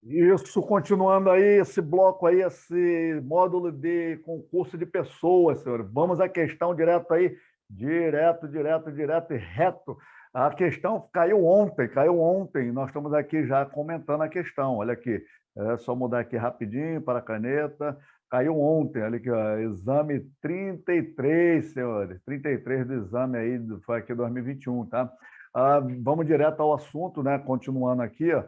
Isso, continuando aí esse bloco aí, esse módulo de concurso de pessoas, senhores. Vamos à questão direto aí, direto e reto. A questão caiu ontem. Nós estamos aqui já comentando a questão. Olha aqui, é só mudar aqui rapidinho para a caneta. Caiu ontem, olha aqui, ó, exame 33, senhores. 33 do exame aí, foi aqui 2021, tá? Vamos direto ao assunto, né? Continuando aqui, ó.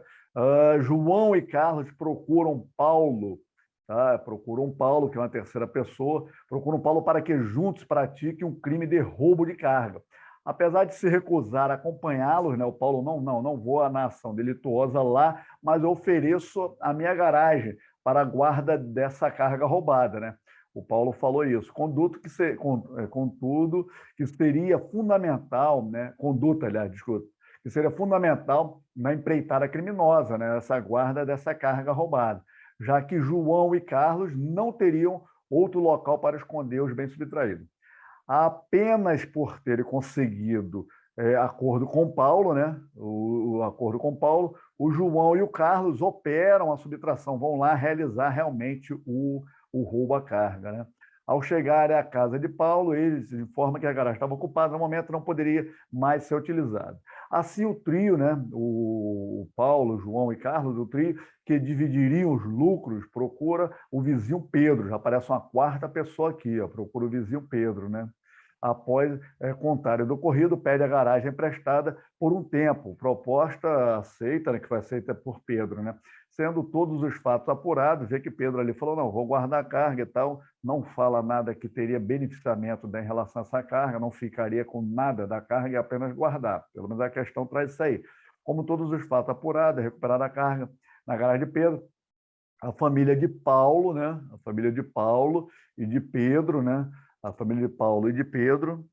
João e Carlos procuram Paulo, tá? Procuram Paulo, que é uma terceira pessoa, procuram Paulo para que juntos pratiquem um crime de roubo de carga. Apesar de se recusar a acompanhá-los, né, o Paulo não vou na ação delituosa lá, mas eu ofereço a minha garagem para a guarda dessa carga roubada, né? O Paulo falou isso. Contudo, que seria fundamental, né? Conduta, aliás, desculpa, que seria fundamental na empreitada criminosa, né, essa guarda dessa carga roubada, já que João e Carlos não teriam outro local para esconder os bens subtraídos. Apenas por terem conseguido acordo com Paulo, né, o acordo com Paulo, o João e o Carlos operam a subtração, vão lá realizar realmente o roubo à carga, né? Ao chegarem à casa de Paulo, eles informam que a garagem estava ocupada, no momento não poderia mais ser utilizada. Assim, o trio, né, o Paulo, João e Carlos, o trio que dividiriam os lucros, procura o vizinho Pedro. Já aparece uma quarta pessoa aqui, ó, procura o vizinho Pedro, né? Após contarem do ocorrido, pede a garagem emprestada por um tempo. Proposta aceita, né, que foi aceita por Pedro, né? Sendo todos os fatos apurados, vê que Pedro ali falou: não, vou guardar a carga e tal, não fala nada que teria beneficiamento em relação a essa carga, não ficaria com nada da carga e apenas guardar. Pelo menos a questão traz isso aí. Como todos os fatos apurados, recuperada a carga na garagem de Pedro, a família de Paulo, né? A família de Paulo e de Pedro, né? A família de Paulo e de Pedro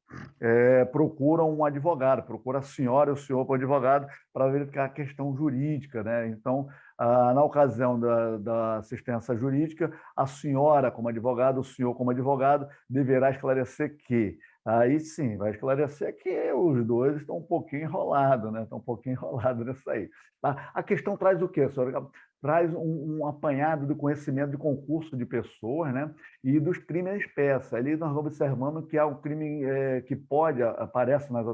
procuram um advogado, procura a senhora e o senhor para o advogado para verificar a questão jurídica, né? Então, na ocasião da assistência jurídica, a senhora como advogado, o senhor como advogado, deverá esclarecer que aí sim, vai esclarecer que os dois estão um pouquinho enrolados, né? Estão um pouquinho enrolados nisso aí. Tá? A questão traz o quê, senhora? Traz um apanhado do conhecimento de concurso de pessoas, né? E dos crimes em espécie. Ali nós vamos observando que há um crime que aparecem nas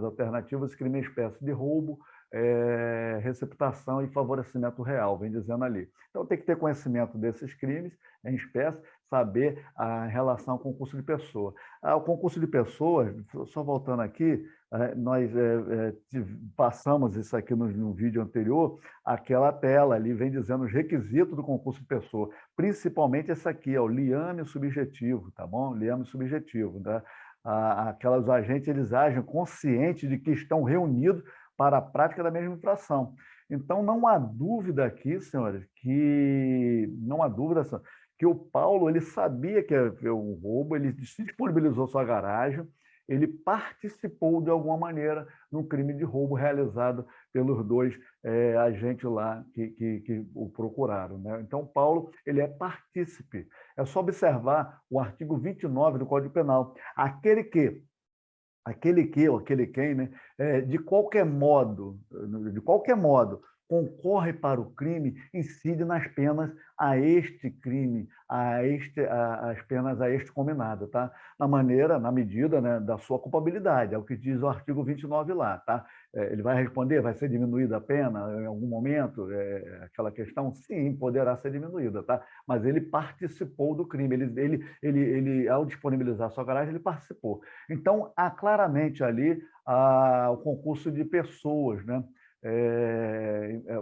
alternativas crime em espécie de roubo, receptação e favorecimento real, vem dizendo ali. Então tem que ter conhecimento desses crimes em espécie, saber a relação ao concurso de pessoa. O concurso de pessoas, só voltando aqui, nós passamos isso aqui no vídeo anterior, aquela tela ali vem dizendo os requisitos do concurso de pessoa, principalmente esse aqui, o liame subjetivo, tá bom? Liame subjetivo, né? Aquelas agentes, eles agem conscientes de que estão reunidos para a prática da mesma infração. Então, não há dúvida aqui, senhores, não há dúvida, senhores, que o Paulo ele sabia que era um roubo, ele se disponibilizou sua garagem, ele participou de alguma maneira no crime de roubo realizado pelos dois agentes lá que o procuraram, né? Então, Paulo ele é partícipe. É só observar o artigo 29 do Código Penal. Ou aquele quem, né, de qualquer modo, concorre para o crime, incide nas penas a este crime, as penas a este combinado, tá? Na medida, né, da sua culpabilidade, é o que diz o artigo 29 lá, tá? Ele vai responder, vai ser diminuída a pena em algum momento, aquela questão? Sim, poderá ser diminuída, tá? Mas ele participou do crime, ao disponibilizar sua garagem, ele participou. Então, há claramente ali o concurso de pessoas, né?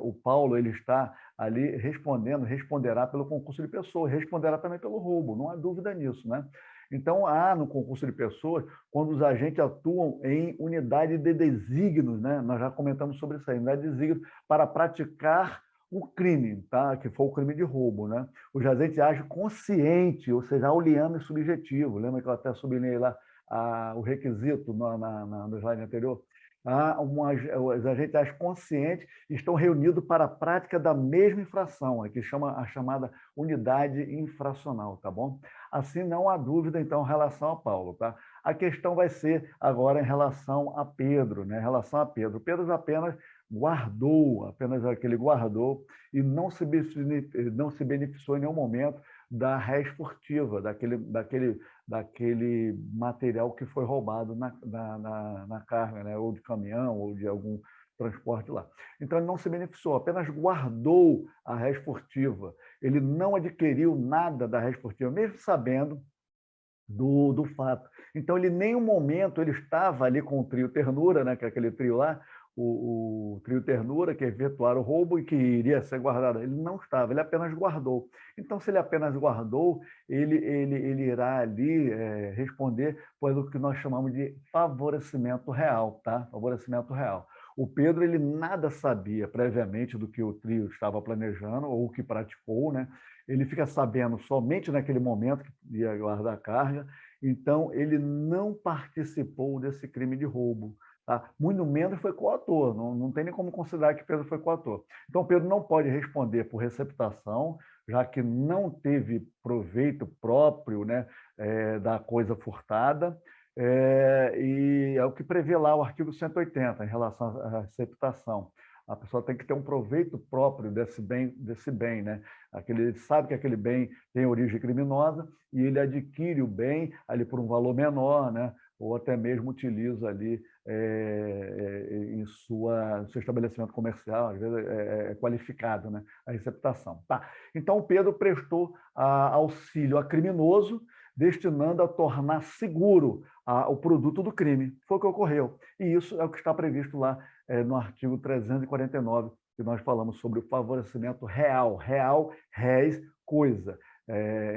O Paulo ele está ali responderá pelo concurso de pessoas, responderá também pelo roubo, não há dúvida nisso, né? Então, há no concurso de pessoas, quando os agentes atuam em unidade de desígnios, né? Nós já comentamos sobre isso aí, unidade de desígnios para praticar o crime, tá? Que foi o crime de roubo, né? Os agentes agem consciente, ou seja, há o liame subjetivo. Lembra que eu até sublinhei lá o requisito no slide anterior? Os agentes conscientes estão reunidos para a prática da mesma infração, que chama a chamada unidade infracional, tá bom? Assim, não há dúvida, então, em relação a Paulo, tá? A questão vai ser agora em relação a Pedro, né? Em relação a Pedro. Pedro apenas guardou, apenas aquele guardou, e não se beneficiou em nenhum momento da res furtiva, daquele material que foi roubado na carga, né? Ou de caminhão, ou de algum transporte lá. Então, ele não se beneficiou, apenas guardou a res furtiva. Ele não adquiriu nada da res furtiva, mesmo sabendo do fato. Então, ele em nenhum momento ele estava ali com o trio Ternura, né, que é aquele trio lá, o trio Ternura, que efetuaram o roubo e que iria ser guardado. Ele não estava, ele apenas guardou. Então, se ele apenas guardou, ele irá ali responder pelo que nós chamamos de favorecimento real, tá? Favorecimento real. O Pedro, ele nada sabia previamente do que o trio estava planejando ou que praticou, né? Ele fica sabendo somente naquele momento que ia guardar a carga, então ele não participou desse crime de roubo. Tá? Muito menos foi coautor, não tem nem como considerar que Pedro foi coautor. Então, Pedro não pode responder por receptação, já que não teve proveito próprio, né, da coisa furtada, e é o que prevê lá o artigo 180 em relação à receptação. A pessoa tem que ter um proveito próprio desse bem, né? Ele sabe que aquele bem tem origem criminosa e ele adquire o bem ali por um valor menor, né? Ou até mesmo utiliza ali em seu estabelecimento comercial, às vezes é qualificado, né? A receptação. Tá. Então, o Pedro prestou auxílio a criminoso, destinando a tornar seguro o produto do crime. Foi o que ocorreu. E isso é o que está previsto lá no artigo 349, que nós falamos sobre o favorecimento real. Real, res, coisa.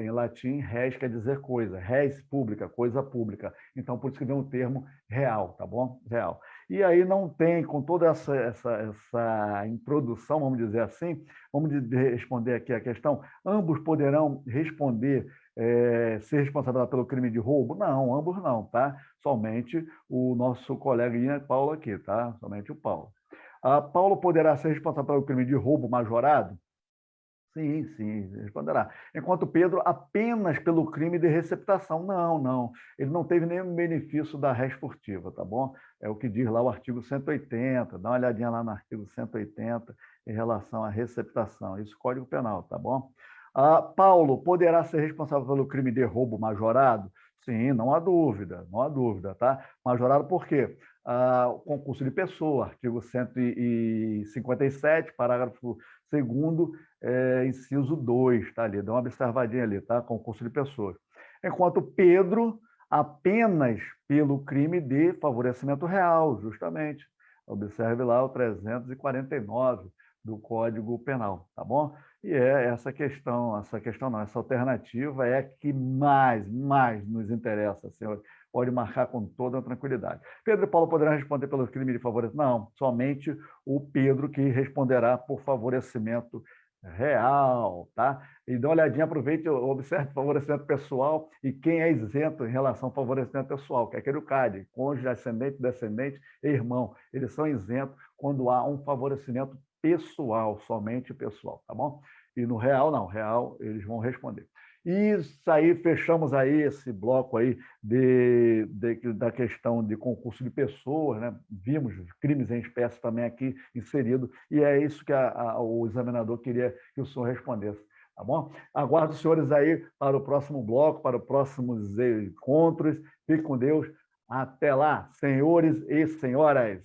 Em latim, res quer dizer coisa. Res pública, coisa pública. Então, por isso que vem o termo real, tá bom? Real. E aí não tem, com toda essa introdução, vamos dizer assim, vamos responder aqui a questão, ambos poderão responder ser responsável pelo crime de roubo? Não, ambos não, tá? Somente o nosso coleguinha Paulo aqui, tá? Somente o Paulo. Paulo poderá ser responsável pelo crime de roubo majorado? Sim, sim, responderá. Enquanto Pedro, apenas pelo crime de receptação. Não, não. Ele não teve nenhum benefício da res furtiva, tá bom? É o que diz lá o artigo 180. Dá uma olhadinha lá no artigo 180 em relação à receptação. Isso, Código Penal, tá bom? Paulo poderá ser responsável pelo crime de roubo majorado? Sim, não há dúvida, não há dúvida, tá? Majorado por quê? O concurso de pessoa, artigo 157, parágrafo 2º, inciso 2, tá ali, dá uma observadinha ali, tá? Concurso de pessoas. Enquanto Pedro, apenas pelo crime de favorecimento real, justamente. Observe lá o 349 do Código Penal, tá bom? E essa alternativa é a que mais nos interessa, senhor. Pode marcar com toda a tranquilidade. Pedro e Paulo poderão responder pelo crime de favorecimento? Não, somente o Pedro que responderá por favorecimento real, tá? E dá uma olhadinha, aproveite, observe o favorecimento pessoal e quem é isento em relação ao favorecimento pessoal, que é aquele CAD, cônjuge, ascendente, descendente e irmão. Eles são isentos quando há um favorecimento pessoal, somente pessoal, tá bom? E no real, não, real eles vão responder. Isso aí, fechamos aí esse bloco aí da questão de concurso de pessoas, né? Vimos crimes em espécie também aqui inserido, e é isso que o examinador queria que o senhor respondesse, tá bom? Aguardo os senhores aí para o próximo bloco, para os próximos encontros. Fique com Deus. Até lá, senhores e senhoras.